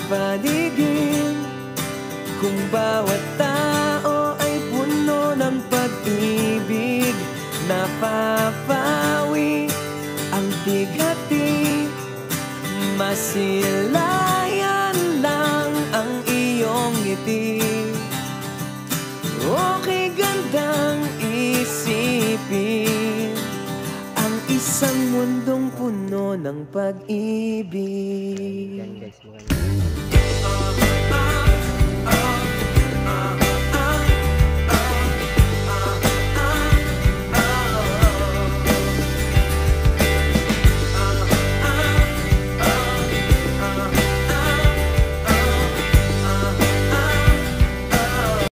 paligid. Kung bawat tao ay puno ng pag-ibig, napapawi ang bighati. Masilayan lang ang iyong ngiti. Okay gandang isipin ang isang mundong puno ng pag-ibig. Yan guys,